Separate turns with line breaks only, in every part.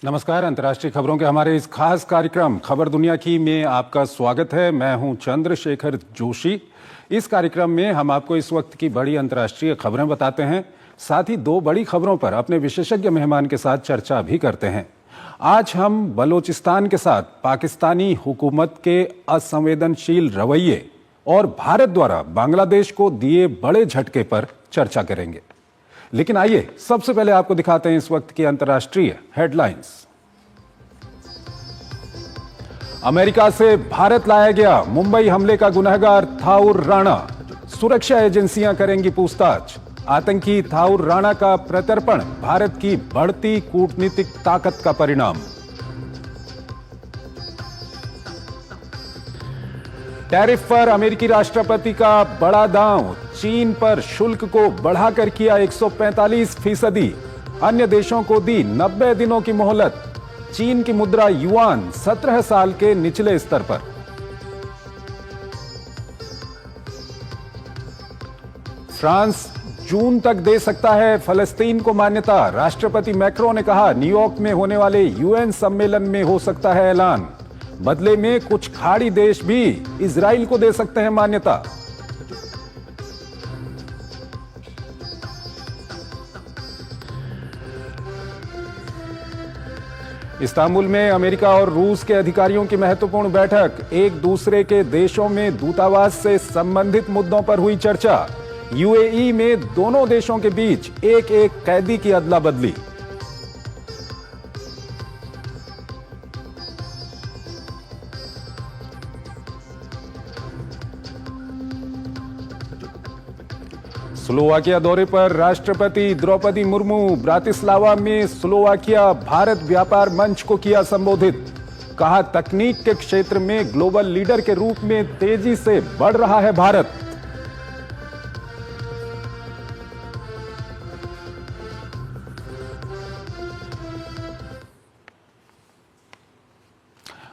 नमस्कार। अंतर्राष्ट्रीय खबरों के हमारे इस खास कार्यक्रम खबर दुनिया की में आपका स्वागत है। मैं हूं चंद्रशेखर जोशी। इस कार्यक्रम में हम आपको इस वक्त की बड़ी अंतर्राष्ट्रीय खबरें बताते हैं, साथ ही दो बड़ी खबरों पर अपने विशेषज्ञ मेहमान के साथ चर्चा भी करते हैं। आज हम बलूचिस्तान के साथ पाकिस्तानी हुकूमत के असंवेदनशील रवैये और भारत द्वारा बांग्लादेश को दिए बड़े झटके पर चर्चा करेंगे। लेकिन आइए सबसे पहले आपको दिखाते हैं इस वक्त की अंतर्राष्ट्रीय हेडलाइंस। अमेरिका से भारत लाया गया मुंबई हमले का गुनहगार थाउर राणा, सुरक्षा एजेंसियां करेंगी पूछताछ। आतंकी थाउर राणा का प्रत्यर्पण भारत की बढ़ती कूटनीतिक ताकत का परिणाम। टैरिफ पर अमेरिकी राष्ट्रपति का बड़ा दांव, चीन पर शुल्क को बढ़ाकर किया 145%। अन्य देशों को दी 90 दिनों की मोहलत। चीन की मुद्रा युआन 17 साल के निचले स्तर पर। फ्रांस जून तक दे सकता है फलस्तीन को मान्यता। राष्ट्रपति मैक्रों ने कहा न्यूयॉर्क में होने वाले यूएन सम्मेलन में हो सकता है ऐलान। बदले में कुछ खाड़ी देश भी इजराइल को दे सकते हैं मान्यता। इस्तांबुल में अमेरिका और रूस के अधिकारियों की महत्वपूर्ण बैठक। एक दूसरे के देशों में दूतावास से संबंधित मुद्दों पर हुई चर्चा। यूएई में दोनों देशों के बीच एक एक कैदी की अदला बदली। स्लोवाकिया दौरे पर राष्ट्रपति द्रौपदी मुर्मू। ब्रातिस्लावा में स्लोवाकिया भारत व्यापार मंच को किया संबोधित। कहा तकनीक के क्षेत्र में ग्लोबल लीडर के रूप में तेजी से बढ़ रहा है भारत।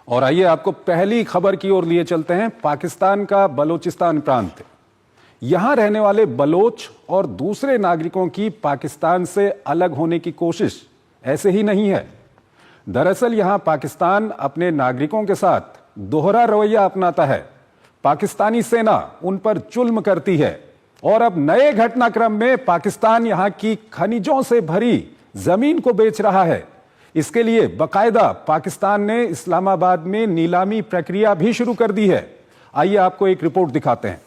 और आइए आपको पहली खबर की ओर लिए चलते हैं। पाकिस्तान का बलूचिस्तान प्रांत। यहां रहने वाले बलोच और दूसरे नागरिकों की पाकिस्तान से अलग होने की कोशिश ऐसे ही नहीं है। दरअसल यहां पाकिस्तान अपने नागरिकों के साथ दोहरा रवैया अपनाता है। पाकिस्तानी सेना उन पर जुल्म करती है और अब नए घटनाक्रम में पाकिस्तान यहां की खनिजों से भरी जमीन को बेच रहा है। इसके लिए बाकायदा पाकिस्तान ने इस्लामाबाद में नीलामी प्रक्रिया भी शुरू कर दी है। आइए आपको एक रिपोर्ट दिखाते हैं।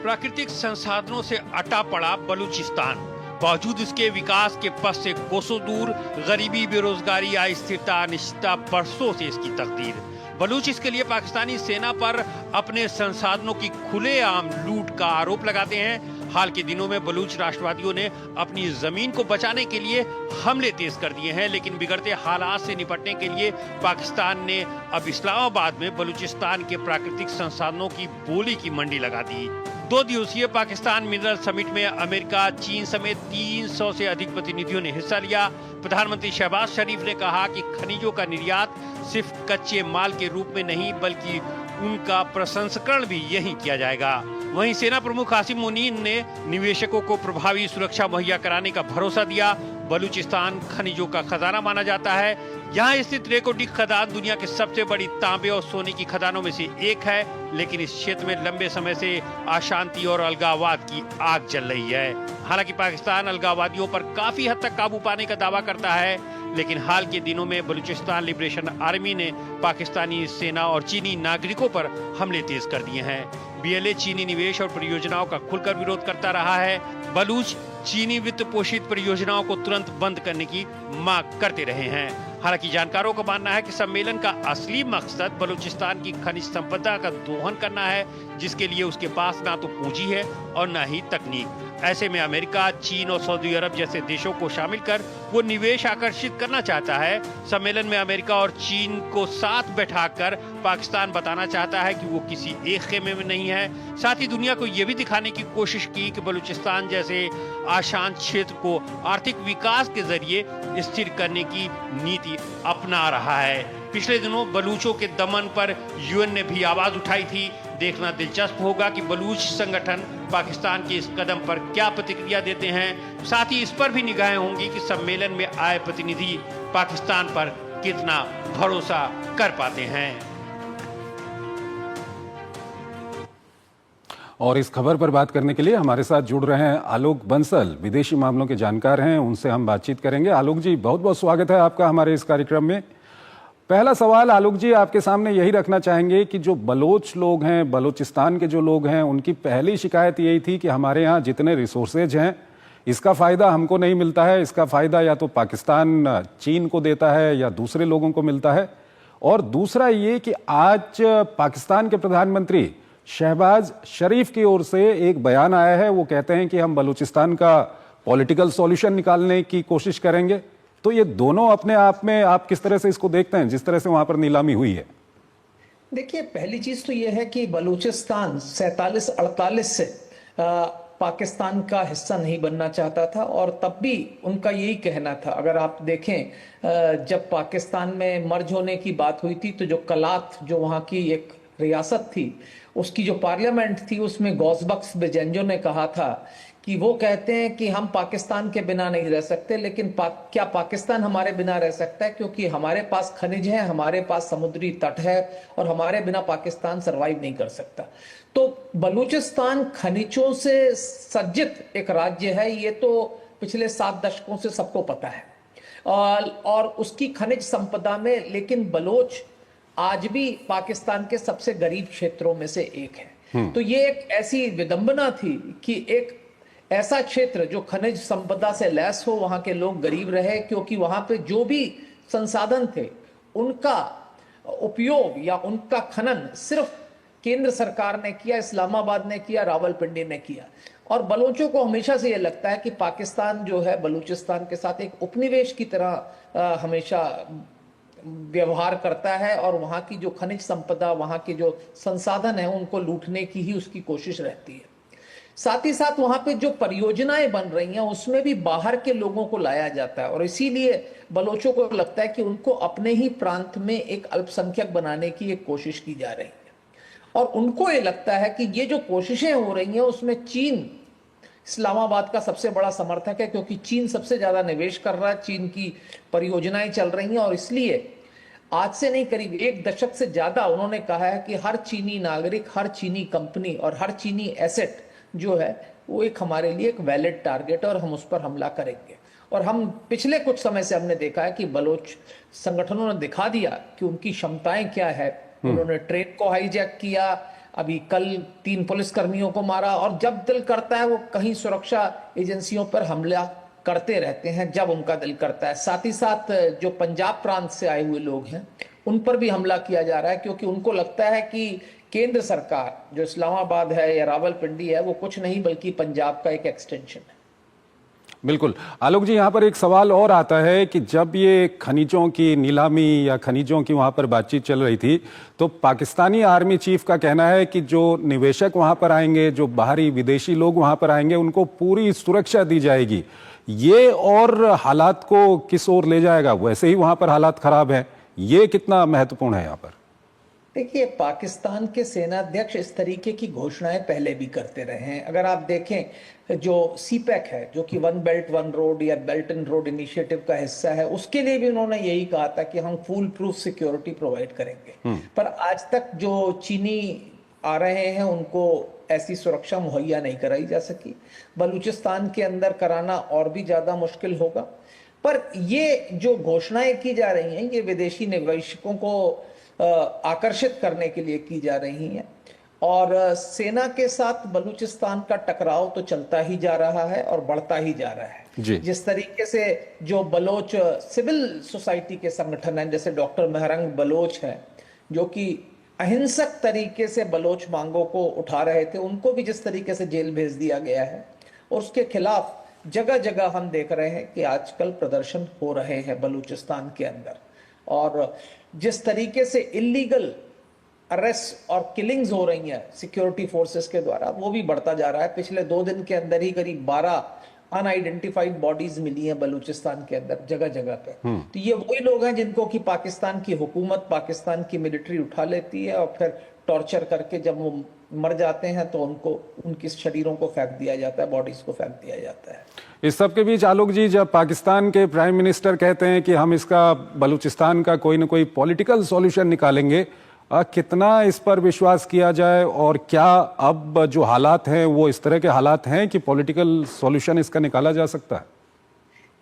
प्राकृतिक संसाधनों से अटा पड़ा बलूचिस्तान, बावजूद इसके विकास के पथ से कोसों दूर। गरीबी, बेरोजगारी, अस्थिरता, अनिश्चितता बरसों से इसकी तकदीर। बलूच इसके लिए पाकिस्तानी सेना पर अपने संसाधनों की खुलेआम लूट का आरोप लगाते हैं। हाल के दिनों में बलूच राष्ट्रवादियों ने अपनी जमीन को बचाने के लिए हमले तेज कर दिए हैं, लेकिन बिगड़ते हालात से निपटने के लिए पाकिस्तान ने अब इस्लामाबाद में बलूचिस्तान के प्राकृतिक संसाधनों की बोली की मंडी लगा दी। 2 दिवसीय पाकिस्तान मिनरल समिट में अमेरिका, चीन समेत 300 से अधिक प्रतिनिधियों ने हिस्सा लिया। प्रधानमंत्री शहबाज शरीफ ने कहा कि खनिजों का निर्यात सिर्फ कच्चे माल के रूप में नहीं बल्कि उनका प्रसंस्करण भी यहीं किया जाएगा। वहीं सेना प्रमुख आसिम मुनीर ने निवेशकों को प्रभावी सुरक्षा मुहैया कराने का भरोसा दिया। बलूचिस्तान खनिजों का खजाना माना जाता है। यहाँ स्थित रेकोटिक खदान दुनिया के सबसे बड़ी तांबे और सोने की खदानों में से एक है, लेकिन इस क्षेत्र में लंबे समय से अशांति और अलगाववाद की आग जल रही है। हालांकि पाकिस्तान अलगाववादियों पर काफी हद तक काबू पाने का दावा करता है, लेकिन हाल के दिनों में बलूचिस्तान लिबरेशन आर्मी ने पाकिस्तानी सेना और चीनी नागरिकों पर हमले तेज कर दिए हैं। बीएलए चीनी निवेश और परियोजनाओं का खुलकर विरोध करता रहा है। बलूच चीनी वित्त पोषित परियोजनाओं को तुरंत बंद करने की मांग करते रहे हैं। हालांकि जानकारों का मानना है कि सम्मेलन का असली मकसद बलूचिस्तान की खनिज संपदा का दोहन करना है, जिसके लिए उसके पास ना तो पूंजी है और ना ही तकनीक। ऐसे में अमेरिका, चीन और सऊदी अरब जैसे देशों को शामिल कर वो निवेश आकर्षित करना चाहता है। सम्मेलन में अमेरिका और चीन को साथ बैठाकर पाकिस्तान बताना चाहता है कि वो किसी एक खेमे में नहीं है। साथ ही दुनिया को ये भी दिखाने की कोशिश की कि बलूचिस्तान जैसे अशांत क्षेत्र को आर्थिक विकास के जरिए स्थिर करने की नीति अपना रहा है। पिछले दिनों बलूचों के दमन पर यूएन ने भी आवाज उठाई थी। देखना दिलचस्प होगा कि बलूच संगठन पाकिस्तान के इस कदम पर क्या प्रतिक्रिया देते हैं। साथ ही इस पर भी निगाहें होंगी कि सम्मेलन में आए प्रतिनिधि पाकिस्तान पर कितना भरोसा कर पाते हैं।
और इस खबर पर बात करने के लिए हमारे साथ जुड़ रहे हैं आलोक बंसल, विदेशी मामलों के जानकार हैं, उनसे हम बातचीत करेंगे। आलोक जी, बहुत बहुत स्वागत है आपका हमारे इस कार्यक्रम में। पहला सवाल आलोक जी आपके सामने यही रखना चाहेंगे कि जो बलोच लोग हैं, बलोचिस्तान के जो लोग हैं, उनकी पहली शिकायत यही थी कि हमारे यहाँ जितने रिसोर्सेज हैं इसका फ़ायदा हमको नहीं मिलता है, इसका फ़ायदा या तो पाकिस्तान चीन को देता है या दूसरे लोगों को मिलता है। और दूसरा ये कि आज पाकिस्तान के प्रधानमंत्री शहबाज शरीफ की ओर से एक बयान आया है, वो कहते हैं कि हम बलूचिस्तान का पॉलिटिकल सॉल्यूशन निकालने की कोशिश करेंगे। तो ये दोनों अपने आप में आप किस तरह से इसको देखते हैं, जिस तरह से वहां पर नीलामी हुई है?
देखिए, पहली चीज तो यह है कि बलूचिस्तान 47-48 से पाकिस्तान का हिस्सा नहीं बनना चाहता था और तब भी उनका यही कहना था। अगर आप देखें, जब पाकिस्तान में मर्ज होने की बात हुई थी तो जो कलात, जो वहां की एक रियासत थी, उसकी जो पार्लियामेंट थी, उसमें गौसबख्श बेजेंजो ने कहा था कि वो कहते हैं कि हम पाकिस्तान के बिना नहीं रह सकते, लेकिन क्या पाकिस्तान हमारे बिना रह सकता है? क्योंकि हमारे पास खनिज है, हमारे पास समुद्री तट है और हमारे बिना पाकिस्तान सरवाइव नहीं कर सकता। तो बलूचिस्तान खनिजों से सज्जित एक राज्य है, ये तो पिछले 7 दशकों से सबको पता है। और उसकी खनिज संपदा में, लेकिन बलोच आज भी पाकिस्तान के सबसे गरीब क्षेत्रों में से एक है। तो ये एक ऐसी विडंबना थी कि एक ऐसा क्षेत्र जो खनिज संपदा से लैस हो, वहां के लोग गरीब रहे, क्योंकि वहां पे जो भी संसाधन थे उनका उपयोग या उनका खनन सिर्फ केंद्र सरकार ने किया, इस्लामाबाद ने किया, रावलपिंडी ने किया। और बलोचों को हमेशा से यह लगता है कि पाकिस्तान जो है बलूचिस्तान के साथ एक उपनिवेश की तरह हमेशा व्यवहार करता है और वहां की जो खनिज संपदा, वहां के जो संसाधन है, उनको लूटने की ही उसकी कोशिश रहती है। साथ ही साथ वहां पे जो परियोजनाएं बन रही हैं उसमें भी बाहर के लोगों को लाया जाता है और इसीलिए बलोचों को लगता है कि उनको अपने ही प्रांत में एक अल्पसंख्यक बनाने की एक कोशिश की जा रही है। और उनको ये लगता है कि ये जो कोशिशें हो रही हैं उसमें चीन इस्लामाबाद का सबसे बड़ा समर्थक है, क्योंकि चीन सबसे ज्यादा निवेश कर रहा है, चीन की परियोजनाएं चल रही हैं और इसलिए आज से नहीं, करीब 1 दशक से ज्यादा उन्होंने कहा है कि हर चीनी नागरिक, हर चीनी कंपनी और हर चीनी एसेट जो है वो एक हमारे लिए एक वैलिड टारगेट है और हम उस पर हमला करेंगे। और हम पिछले कुछ समय से हमने देखा है कि बलोच संगठनों ने दिखा दिया कि उनकी क्षमताएं क्या है। उन्होंने ट्रेन को हाईजैक किया, अभी कल 3 पुलिसकर्मियों को मारा और जब दिल करता है वो कहीं सुरक्षा एजेंसियों पर हमला करते रहते हैं जब उनका दिल करता है। साथ ही साथ जो पंजाब प्रांत से आए हुए लोग हैं उन पर भी हमला किया जा रहा है, क्योंकि उनको लगता है कि केंद्र सरकार जो इस्लामाबाद है या रावलपिंडी है वो कुछ नहीं बल्कि पंजाब का एक एक्सटेंशन है।
बिल्कुल। आलोक जी, यहाँ पर एक सवाल और आता है कि जब ये खनिजों की नीलामी या खनिजों की वहाँ पर बातचीत चल रही थी तो पाकिस्तानी आर्मी चीफ का कहना है कि जो निवेशक वहाँ पर आएंगे, जो बाहरी विदेशी लोग वहाँ पर आएंगे, उनको पूरी सुरक्षा दी जाएगी। ये और हालात को किस ओर ले जाएगा? वैसे ही वहाँ पर हालात खराब हैं, ये कितना महत्वपूर्ण है यहाँ पर?
देखिए, पाकिस्तान के सेनाध्यक्ष इस तरीके की घोषणाएं पहले भी करते रहे हैं। अगर आप देखें, जो सीपैक है, जो कि 1 बेल्ट 1 रोड या बेल्ट एंड रोड इनिशिएटिव का हिस्सा है, उसके लिए भी उन्होंने यही कहा था कि हम फुल प्रूफ सिक्योरिटी प्रोवाइड करेंगे। पर आज तक जो चीनी आ रहे हैं उनको ऐसी सुरक्षा मुहैया नहीं कराई जा सकी। बलूचिस्तान के अंदर कराना और भी ज्यादा मुश्किल होगा। पर ये जो घोषणाएं की जा रही हैं ये विदेशी निवेशकों को आकर्षित करने के लिए की जा रही हैं और सेना के साथ बलूचिस्तान का टकराव तो चलता ही जा रहा है और बढ़ता ही जा रहा है। जिस तरीके से जो बलोच सिविल सोसाइटी के संगठन हैं, जैसे डॉक्टर महरंग बलोच है, जो कि अहिंसक तरीके से बलोच मांगों को उठा रहे थे, उनको भी जिस तरीके से जेल भेज दिया गया है और उसके खिलाफ जगह जगह हम देख रहे हैं कि आजकल प्रदर्शन हो रहे हैं बलूचिस्तान के अंदर। और जिस तरीके से इलीगल अरेस्ट और किलिंग्स हो रही हैं सिक्योरिटी फोर्सेस के द्वारा, वो भी बढ़ता जा रहा है। पिछले 2 दिन के अंदर ही करीब 12 अनआइडेंटिफाइड बॉडीज मिली हैं बलूचिस्तान के अंदर जगह जगह पे। तो ये वही लोग हैं जिनको कि पाकिस्तान की हुकूमत, पाकिस्तान की मिलिट्री उठा लेती है और फिर टॉर्चर करके जब वो मर जाते हैं तो उनको, उनके शरीरों को फेंक दिया जाता है, बॉडीज को फेंक दिया जाता है।
इस सब के बीच आलोक जी, जब पाकिस्तान के प्राइम मिनिस्टर कहते हैं कि हम इसका, बलूचिस्तान का कोई ना कोई पॉलिटिकल सॉल्यूशन निकालेंगे, कितना इस पर विश्वास किया जाए? और क्या अब जो हालात हैं वो इस तरह के हालात हैं कि पॉलिटिकल सॉल्यूशन इसका निकाला जा सकता है?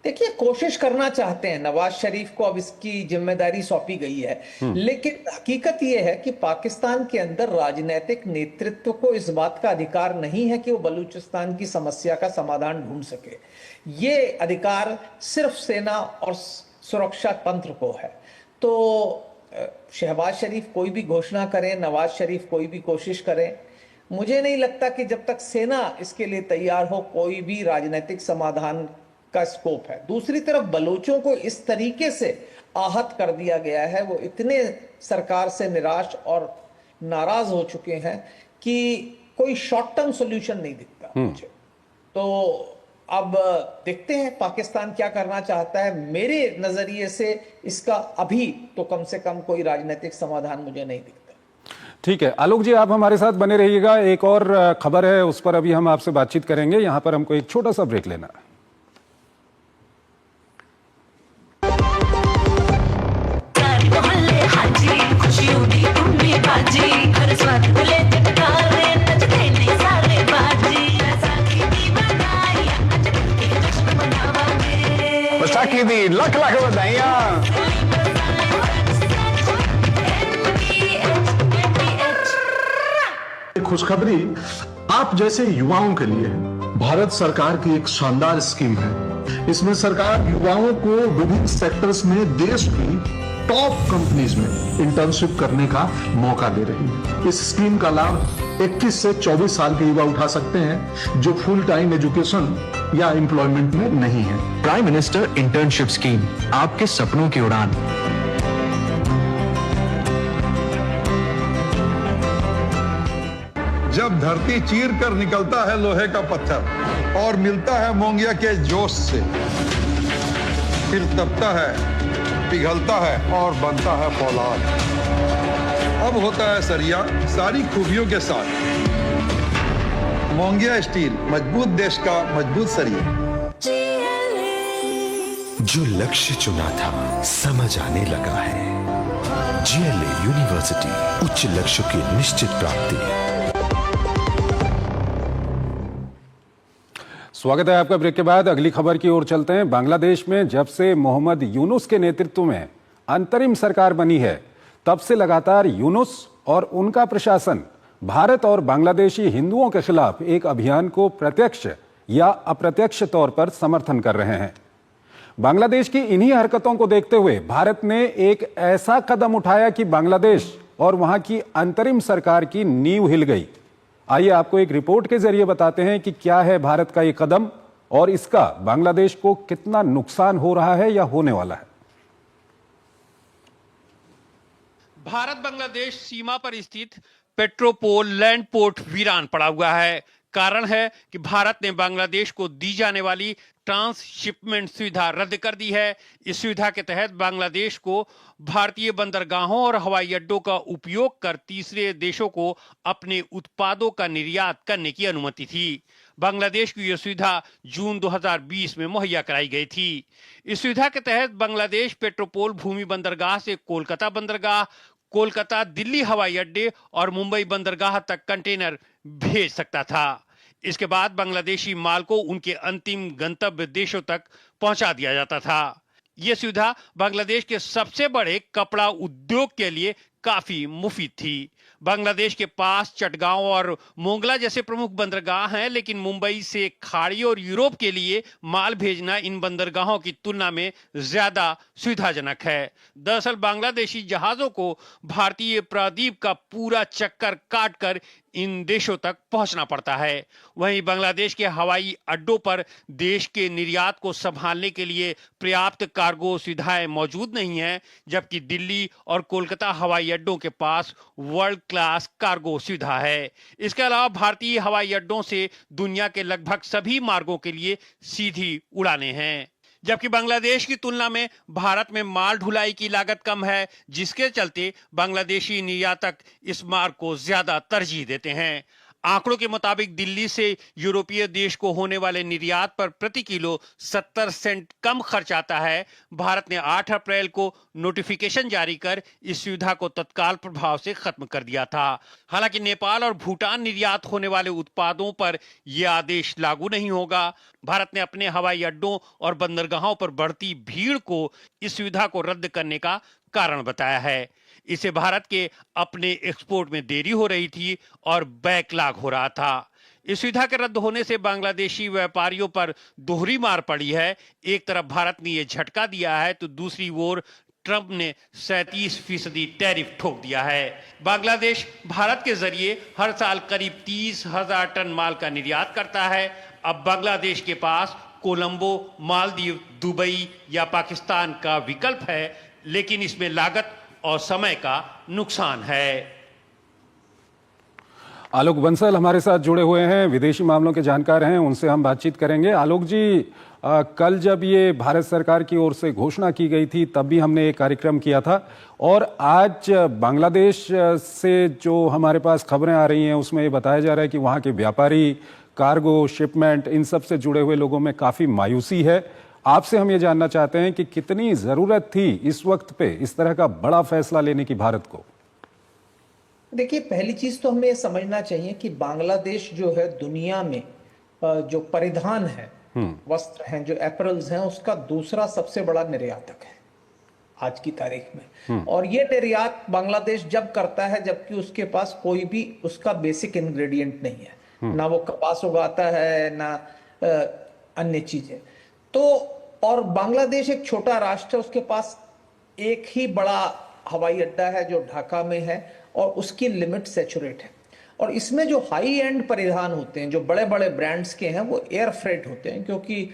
देखिए, कोशिश करना चाहते हैं, नवाज शरीफ को अब इसकी जिम्मेदारी सौंपी गई है, लेकिन हकीकत यह है कि पाकिस्तान के अंदर राजनीतिक नेतृत्व को इस बात का अधिकार नहीं है कि वो बलूचिस्तान की समस्या का समाधान ढूंढ सके। ये अधिकार सिर्फ सेना और सुरक्षा तंत्र को है। तो शहबाज शरीफ कोई भी घोषणा करें, नवाज शरीफ कोई भी कोशिश करें, मुझे नहीं लगता कि जब तक सेना इसके लिए तैयार हो कोई भी राजनीतिक समाधान का स्कोप है। दूसरी तरफ बलोचों को इस तरीके से आहत कर दिया गया है, वो इतने सरकार से निराश और नाराज हो चुके हैं कि कोई शॉर्ट टर्म सॉल्यूशन नहीं दिखता मुझे। तो अब देखते हैं पाकिस्तान क्या करना चाहता है। मेरे नजरिए से इसका अभी तो कम से कम कोई राजनीतिक समाधान मुझे नहीं दिखता।
ठीक है आलोक जी, आप हमारे साथ बने रहिएगा। एक और खबर है, उस पर अभी हम आपसे बातचीत करेंगे। यहां पर हमको एक छोटा सा ब्रेक लेना है।
बैसाखी दी लख लख बधाइयां।
खुशखबरी आप जैसे युवाओं के लिए भारत सरकार की एक शानदार स्कीम है। इसमें सरकार युवाओं को विभिन्न सेक्टर्स में देश की टॉप कंपनीज में इंटर्नशिप करने का मौका दे रही है। इस स्कीम का लाभ 21 से 24 साल के युवा उठा सकते हैं जो फुल टाइम एजुकेशन या एम्प्लॉयमेंट में नहीं है।
प्राइम मिनिस्टर इंटर्नशिप स्कीम, आपके सपनों की उड़ान।
जब धरती चीर कर निकलता है लोहे का पत्थर और मिलता है मोंगिया के जोश से, फिर तपता है, पिघलता है और बनता है फौलाद। अब होता है सरिया सारी खूबियों के साथ। मोंगिया स्टील, मजबूत देश का मजबूत सरिया।
जो लक्ष्य चुना था समझ आने लगा है। GLA यूनिवर्सिटी, उच्च लक्ष्य की निश्चित प्राप्ति।
स्वागत है आपका। ब्रेक के बाद अगली खबर की ओर चलते हैं। बांग्लादेश में जब से मोहम्मद यूनुस के नेतृत्व में अंतरिम सरकार बनी है, तब से लगातार यूनुस और उनका प्रशासन भारत और बांग्लादेशी हिंदुओं के खिलाफ एक अभियान को प्रत्यक्ष या अप्रत्यक्ष तौर पर समर्थन कर रहे हैं। बांग्लादेश की इन्हीं हरकतों को देखते हुए भारत ने एक ऐसा कदम उठाया कि बांग्लादेश और वहां की अंतरिम सरकार की नींव हिल गई। आइए आपको एक रिपोर्ट के जरिए बताते हैं कि क्या है भारत का ये कदम और इसका बांग्लादेश को कितना नुकसान हो रहा है या होने वाला है।
भारत बांग्लादेश सीमा पर स्थित पेट्रोपोल लैंड पोर्ट वीरान पड़ा हुआ है। कारण है कि भारत ने बांग्लादेश को दी जाने वाली ट्रांसशिपमेंट सुविधा रद्द कर दी है। इस सुविधा के तहत बांग्लादेश को भारतीय बंदरगाहों और हवाई अड्डों का उपयोग कर तीसरे देशों को अपने उत्पादों का निर्यात करने की अनुमति थी। बांग्लादेश की यह सुविधा जून 2020 में मुहैया कराई गई थी। इस सुविधा के तहत बांग्लादेश पेट्रोपोल भूमि बंदरगाह से कोलकाता बंदरगाह, कोलकाता दिल्ली हवाई अड्डे और मुंबई बंदरगाह तक कंटेनर भेज सकता था। इसके बाद बांग्लादेशी माल को उनके अंतिम गंतव्य देशों तक पहुंचा दिया जाता था। यह सुविधा बांग्लादेश के सबसे बड़े कपड़ा उद्योग के लिए काफी मुफीद थी। बांग्लादेश के पास चटगांव और मोंगला जैसे प्रमुख बंदरगाह हैं, लेकिन मुंबई से खाड़ी और यूरोप के लिए माल भेजना इन बंदरगाहों की तुलना में ज्यादा सुविधाजनक है। दरअसल बांग्लादेशी जहाजों को भारतीय प्रायद्वीप का पूरा चक्कर काटकर इन देशों तक पहुंचना पड़ता है। वहीं बांग्लादेश के हवाई अड्डों पर देश के निर्यात को संभालने के लिए पर्याप्त कार्गो सुविधाएं मौजूद नहीं है, जबकि दिल्ली और कोलकाता हवाई अड्डों के पास वर्ल्ड क्लास कार्गो सुविधा है। इसके अलावा भारतीय हवाई अड्डों से दुनिया के लगभग सभी मार्गों के लिए सीधी उड़ानें हैं, जबकि बांग्लादेश की तुलना में भारत में माल ढुलाई की लागत कम है, जिसके चलते बांग्लादेशी निर्यातक इस मार्ग को ज्यादा तरजीह देते हैं। आंकड़ों के मुताबिक दिल्ली से यूरोपीय देश को होने वाले निर्यात पर प्रति किलो 70 सेंट कम खर्च आता है। भारत ने 8 अप्रैल को नोटिफिकेशन जारी कर इस सुविधा को तत्काल प्रभाव से खत्म कर दिया था। हालांकि नेपाल और भूटान निर्यात होने वाले उत्पादों पर यह आदेश लागू नहीं होगा। भारत ने अपने हवाई अड्डों और बंदरगाहों पर बढ़ती भीड़ को इस सुविधा को रद्द करने का कारण बताया है। इसे भारत के अपने एक्सपोर्ट में देरी हो रही थी और बैकलॉग हो रहा था। इस सुविधा के रद्द होने से बांग्लादेशी व्यापारियों पर दोहरी मार पड़ी है। एक तरफ भारत ने यह झटका दिया है तो दूसरी ओर ट्रंप ने 37% टैरिफ ठोक दिया है। बांग्लादेश भारत के जरिए हर साल करीब 30,000 टन माल का निर्यात करता है। अब बांग्लादेश के पास कोलंबो, मालदीव, दुबई या पाकिस्तान का विकल्प है, लेकिन इसमें लागत और समय का नुकसान है।
आलोक बंसल हमारे साथ जुड़े हुए हैं, विदेशी मामलों के जानकार हैं, उनसे हम बातचीत करेंगे। आलोक जी, कल जब ये भारत सरकार की ओर से घोषणा की गई थी तब भी हमने एक कार्यक्रम किया था, और आज बांग्लादेश से जो हमारे पास खबरें आ रही हैं उसमें ये बताया जा रहा है कि वहाँ के व्यापारी, कार्गो, शिपमेंट, इन सब से जुड़े हुए लोगों में काफ़ी मायूसी है। आपसे हम ये जानना चाहते हैं कि कितनी ज़रूरत थी इस वक्त पे इस तरह का बड़ा फैसला लेने की भारत को?
देखिए, पहली चीज तो हमें ये समझना चाहिए कि बांग्लादेश जो है दुनिया में जो परिधान है, वस्त्र हैं, जो एपरल्स हैं, उसका दूसरा सबसे बड़ा निर्यातक है आज की तारीख में। और ये निर्यात बांग्लादेश जब करता है जबकि उसके पास कोई भी उसका बेसिक इंग्रेडिएंट नहीं है, ना वो कपास उगाता है ना अन्य चीजें। तो और बांग्लादेश एक छोटा राष्ट्र है, उसके पास एक ही बड़ा हवाई अड्डा है जो ढाका में है और उसकी लिमिट सैचुरेट है। और इसमें जो हाई एंड परिधान होते हैं, जो बड़े बड़े ब्रांड्स के हैं, वो एयर फ्रेट होते हैं, क्योंकि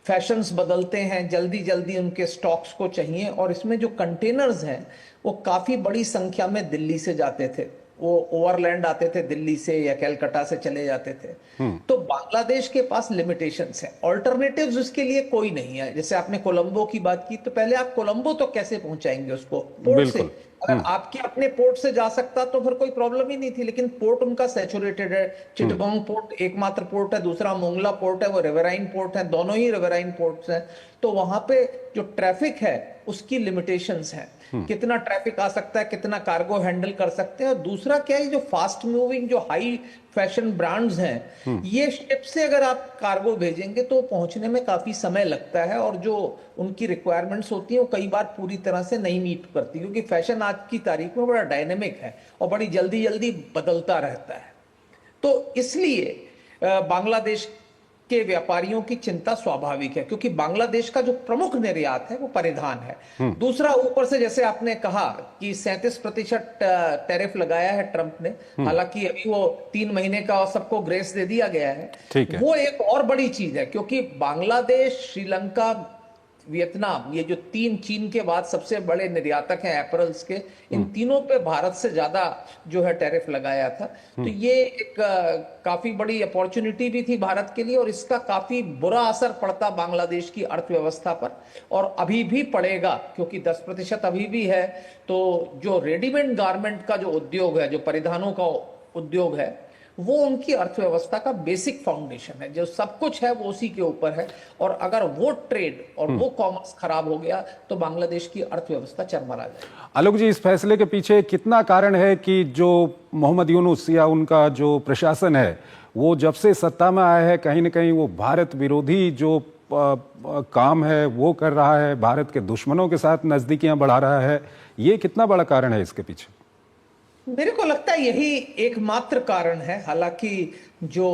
फैशंस बदलते हैं, जल्दी जल्दी उनके स्टॉक्स को चाहिए। और इसमें जो कंटेनर्स हैं वो काफी बड़ी संख्या में दिल्ली से जाते थे, वो ओवरलैंड आते थे, दिल्ली से या कलकत्ता से चले जाते थे। तो बांग्लादेश के पास लिमिटेशंस है, ऑल्टरनेटिव्स उसके लिए कोई नहीं है। जैसे आपने कोलंबो की बात की, तो पहले आप कोलंबो तो कैसे पहुंचाएंगे उसको पोर्ट से? अगर आपके अपने पोर्ट से जा सकता तो फिर कोई प्रॉब्लम ही नहीं थी, लेकिन पोर्ट उनका सैचुरेटेड है। चिटगांव पोर्ट एकमात्र पोर्ट है, दूसरा मोंगला पोर्ट है, वो रिवराइन पोर्ट है, दोनों ही रिवराइन पोर्ट्स हैं। तो वहां पे जो ट्रैफिक है उसकी लिमिटेशंस हैं, कितना ट्रैफिक आ सकता है, कितना कार्गो हैंडल कर सकते हैं। और दूसरा क्या है, जो फास्ट मूविंग जो हाई फैशन ब्रांड्स हैं, ये शिप से अगर आप कार्गो भेजेंगे तो पहुंचने में काफी समय लगता है, और जो उनकी रिक्वायरमेंट्स होती है वो कई बार पूरी तरह से नहीं मीट करती, क्योंकि फैशन आज की तारीख में बड़ा डायनेमिक है और बड़ी जल्दी जल्दी बदलता रहता है। तो इसलिए बांग्लादेश के व्यापारियों की चिंता स्वाभाविक है, क्योंकि बांग्लादेश का जो प्रमुख निर्यात है वो परिधान है। दूसरा, ऊपर से जैसे आपने कहा कि 37% टैरिफ लगाया है ट्रंप ने, हालांकि अभी वो 3 महीने का सबको ग्रेस दे दिया गया है। वो एक और बड़ी चीज है, क्योंकि बांग्लादेश, श्रीलंका, वियतनाम, ये जो 3 चीन के बाद सबसे बड़े निर्यातक हैं एपरल्स के, इन तीनों पे भारत से ज्यादा जो है टैरिफ लगाया था। तो ये एक काफी बड़ी अपॉर्चुनिटी भी थी भारत के लिए, और इसका काफी बुरा असर पड़ता बांग्लादेश की अर्थव्यवस्था पर, और अभी भी पड़ेगा, क्योंकि 10% अभी भी है। तो जो रेडीमेड गारमेंट का जो उद्योग है, जो परिधानों का उद्योग है, वो उनकी अर्थव्यवस्था का बेसिक फाउंडेशन है। जो सब कुछ है वो उसी के ऊपर है, और अगर वो ट्रेड और वो कॉमर्स खराब हो गया तो बांग्लादेश की अर्थव्यवस्था चरमरा जाएगी।
आलोक जी, इस फैसले के पीछे कितना कारण है कि जो मोहम्मद यूनुस या उनका जो प्रशासन है वो जब से सत्ता में आया है, कहीं ना कहीं वो भारत विरोधी जो काम है वो कर रहा है, भारत के दुश्मनों के साथ नजदीकियां बढ़ा रहा है, ये कितना बड़ा कारण है इसके पीछे?
मेरे को लगता है यही एकमात्र कारण है। हालांकि जो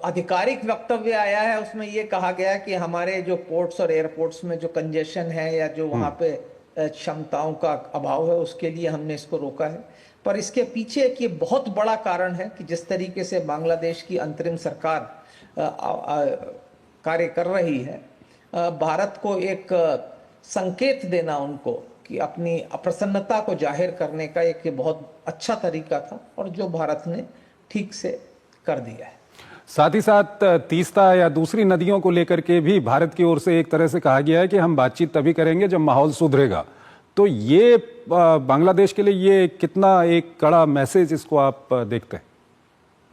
आधिकारिक वक्तव्य आया है उसमें यह कहा गया है कि हमारे जो पोर्ट्स और एयरपोर्ट्स में जो कंजेशन है, या जो वहां पे क्षमताओं का अभाव है, उसके लिए हमने इसको रोका है। पर इसके पीछे एक ये बहुत बड़ा कारण है कि जिस तरीके से बांग्लादेश की अंतरिम सरकार कार्य कर रही है, भारत को एक संकेत देना उनको कि अपनी अप्रसन्नता को जाहिर करने का एक बहुत अच्छा तरीका था, और जो भारत ने ठीक से कर दिया है।
साथ ही साथ तीस्ता या दूसरी नदियों को लेकर के भी भारत की ओर से एक तरह से कहा गया है कि हम बातचीत तभी करेंगे जब माहौल सुधरेगा। तो ये बांग्लादेश के लिए ये कितना एक कड़ा मैसेज इसको आप देखते हैं?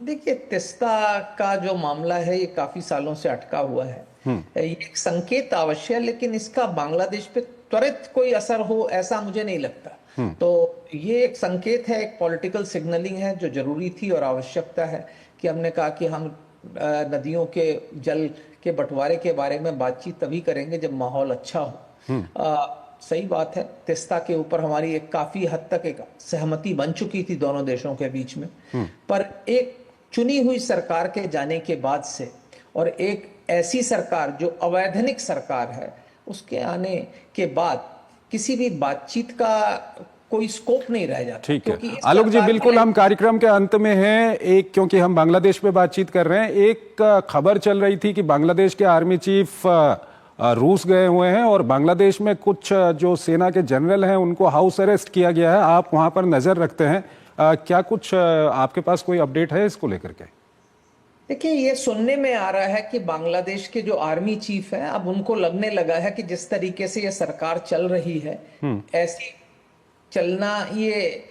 देखिए, तीस्ता का जो मामला है ये काफी सालों से अटका हुआ है। ये एक संकेत अवश्य है, लेकिन इसका बांग्लादेश पे त्वरित कोई असर हो ऐसा मुझे नहीं लगता। तो ये एक संकेत है, एक पॉलिटिकल सिग्नलिंग है जो जरूरी थी और आवश्यकता है कि हमने कहा कि हम नदियों के जल के बंटवारे के बारे में बातचीत तभी करेंगे जब माहौल अच्छा हो। सही बात है, तीस्ता के ऊपर हमारी एक काफी हद तक एक सहमति बन चुकी थी दोनों देशों के बीच में, पर एक चुनी हुई सरकार के जाने के बाद से और एक ऐसी सरकार जो अवैधानिक सरकार है उसके आने के बाद किसी भी बातचीत का कोई स्कोप नहीं रह जाता।
ठीक है आलोक जी, बिल्कुल हम कार्यक्रम के अंत में हैं। एक, क्योंकि हम बांग्लादेश पे बातचीत कर रहे हैं, एक खबर चल रही थी कि बांग्लादेश के आर्मी चीफ रूस गए हुए हैं और बांग्लादेश में कुछ जो सेना के जनरल हैं उनको हाउस अरेस्ट किया गया है। आप वहां पर नजर रखते हैं, क्या कुछ आपके पास कोई अपडेट है इसको लेकर के?
देखिए, ये सुनने में आ रहा है कि बांग्लादेश के जो आर्मी चीफ हैं अब उनको लगने लगा है कि जिस तरीके से ये सरकार चल रही है ऐसी चलना ये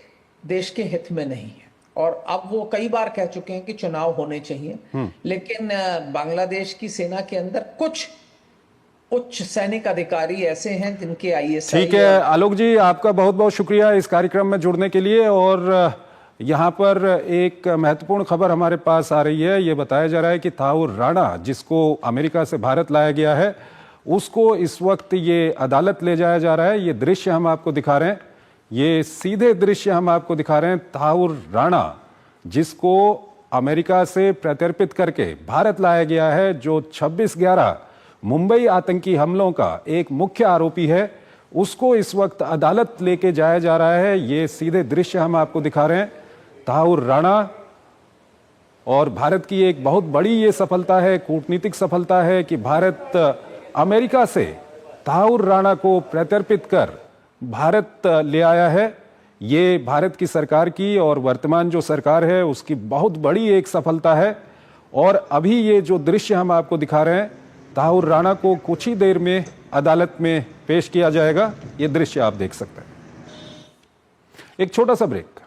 देश के हित में नहीं है, और अब वो कई बार कह चुके हैं कि चुनाव होने चाहिए। लेकिन बांग्लादेश की सेना के अंदर कुछ उच्च सैनिक अधिकारी ऐसे हैं जिनके ISI।
ठीक है आलोक जी, आपका बहुत बहुत शुक्रिया इस कार्यक्रम में जुड़ने के लिए। और यहाँ पर एक महत्वपूर्ण खबर हमारे पास आ रही है। ये बताया जा रहा है कि थाउर राणा, जिसको अमेरिका से भारत लाया गया है, उसको इस वक्त ये अदालत ले जाया जा रहा है। ये दृश्य हम आपको दिखा रहे हैं, ये सीधे दृश्य हम आपको दिखा रहे हैं। थाउर राणा, जिसको अमेरिका से प्रत्यर्पित करके भारत लाया गया है, जो 26/11 मुंबई आतंकी हमलों का एक मुख्य आरोपी है, उसको इस वक्त अदालत लेके जाया जा रहा है। ये सीधे दृश्य हम आपको दिखा रहे हैं। थाउर राणा, और भारत की एक बहुत बड़ी ये सफलता है, कूटनीतिक सफलता है कि भारत अमेरिका से थाउर राणा को प्रत्यर्पित कर भारत ले आया है। ये भारत की सरकार की और वर्तमान जो सरकार है उसकी बहुत बड़ी एक सफलता है। और अभी ये जो दृश्य हम आपको दिखा रहे हैं, थाउर राणा को कुछ ही देर में अदालत में पेश किया जाएगा। ये दृश्य आप देख सकते हैं। एक छोटा सा ब्रेक।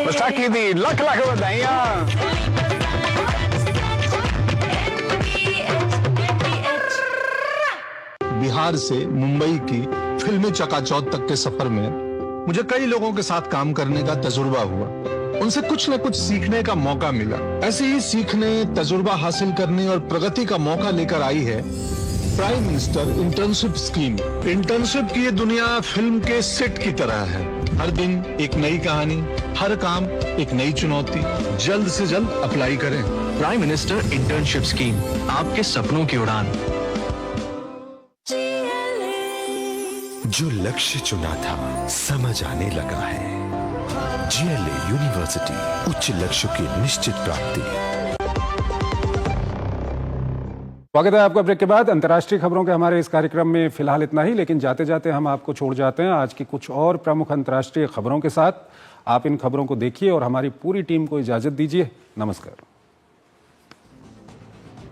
बैसाखी दी लख लख बधाइयां।
बिहार से मुंबई की फिल्मी चकाचौंध तक के सफर में मुझे कई लोगों के साथ काम करने का तजुर्बा हुआ। उनसे कुछ न कुछ सीखने का मौका मिला। ऐसे ही सीखने, तजुर्बा हासिल करने और प्रगति का मौका लेकर आई है prime minister internship scheme. Internship की ये दुनिया फिल्म के सेट की तरह है। हर दिन एक नई कहानी, हर काम एक नई चुनौती। जल्द से जल्द अप्लाई करें।
प्राइम मिनिस्टर इंटर्नशिप स्कीम, आपके सपनों की उड़ान।
जो लक्ष्य चुना था समझ आने लगा है। GLA यूनिवर्सिटी, उच्च लक्ष्य की निश्चित प्राप्ति।
स्वागत है आपका ब्रेक के बाद। अंतर्राष्ट्रीय खबरों के हमारे इस कार्यक्रम में फिलहाल इतना ही, लेकिन जाते जाते हम आपको छोड़ जाते हैं आज की कुछ और प्रमुख अंतर्राष्ट्रीय खबरों के साथ। आप इन खबरों को देखिए और हमारी पूरी टीम को इजाजत दीजिए। नमस्कार।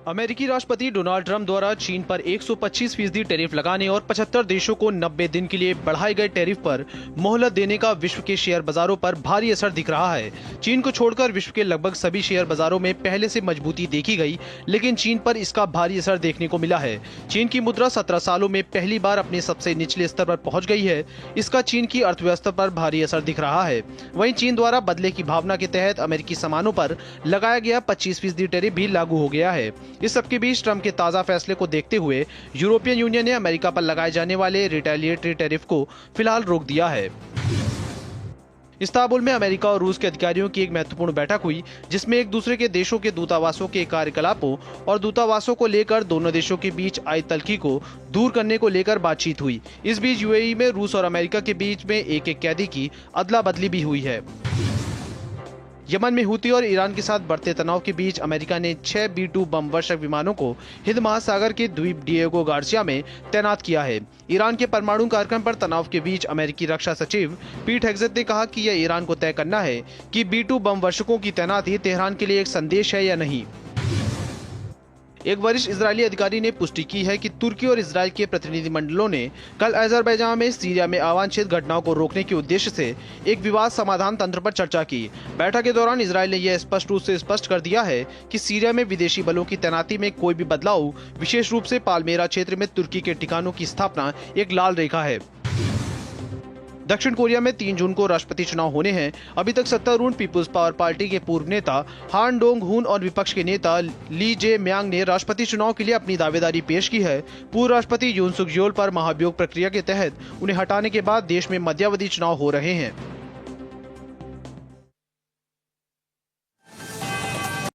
अमेरिकी राष्ट्रपति डोनाल्ड ट्रंप द्वारा चीन पर 125% टैरिफ लगाने और 75 देशों को 90 दिन के लिए बढ़ाए गए टैरिफ पर मोहलत देने का विश्व के शेयर बाजारों पर भारी असर दिख रहा है। चीन को छोड़कर विश्व के लगभग सभी शेयर बाजारों में पहले से मजबूती देखी गई, लेकिन चीन पर इसका भारी असर देखने को मिला है। चीन की मुद्रा 17 सालों में पहली बार अपने सबसे निचले स्तर पर पहुंच गई है। इसका चीन की अर्थव्यवस्था पर भारी असर दिख रहा है। वहीं चीन द्वारा बदले की भावना के तहत अमेरिकी सामानों पर लगाया गया 25% टैरिफ भी लागू हो गया है। इस सबके बीच ट्रंप के ताजा फैसले को देखते हुए यूरोपियन यूनियन ने अमेरिका पर लगाए जाने वाले रिटेलिएटरी टैरिफ को फिलहाल रोक दिया है। इस्तांबुल में अमेरिका और रूस के अधिकारियों की एक महत्वपूर्ण बैठक हुई, जिसमें एक दूसरे के देशों के दूतावासों के कार्यकलापों और दूतावासों को लेकर दोनों देशों के बीच आई तल्खी को दूर करने को लेकर बातचीत हुई। इस बीच यूएई में रूस और अमेरिका के बीच में एक कैदी की अदला बदली भी हुई है। यमन में हूती और ईरान के साथ बढ़ते तनाव के बीच अमेरिका ने 6 B-2 बम वर्षक विमानों को हिंद महासागर के द्वीप डिएगो गार्सिया में तैनात किया है। ईरान के परमाणु कार्यक्रम पर तनाव के बीच अमेरिकी रक्षा सचिव पीट हेग्सेथ ने कहा कि यह ईरान को तय करना है कि B-2 बम वर्षकों की तैनाती तेहरान के लिए एक संदेश है या नहीं। एक वरिष्ठ इजरायली अधिकारी ने पुष्टि की है कि तुर्की और इजरायल के प्रतिनिधिमंडलों ने कल अजरबैजान में सीरिया में अवांछित घटनाओं को रोकने के उद्देश्य से एक विवाद समाधान तंत्र पर चर्चा की। बैठक के दौरान इजरायल ने यह स्पष्ट रूप से स्पष्ट कर दिया है कि सीरिया में विदेशी बलों की तैनाती में कोई भी बदलाव, विशेष रूप से पालमेरा क्षेत्र में तुर्की के ठिकानों की स्थापना, एक लाल रेखा है। दक्षिण कोरिया में 3 जून को राष्ट्रपति चुनाव होने हैं। अभी तक सत्तारूढ़ पीपुल्स पावर पार्टी के पूर्व नेता हान डोंग-हुन और विपक्ष के नेता ली जे म्यांग ने राष्ट्रपति चुनाव के लिए अपनी दावेदारी पेश की है। पूर्व राष्ट्रपति यून सुक योल पर महाभियोग प्रक्रिया के तहत उन्हें हटाने के बाद देश में मध्यावधि चुनाव हो रहे हैं।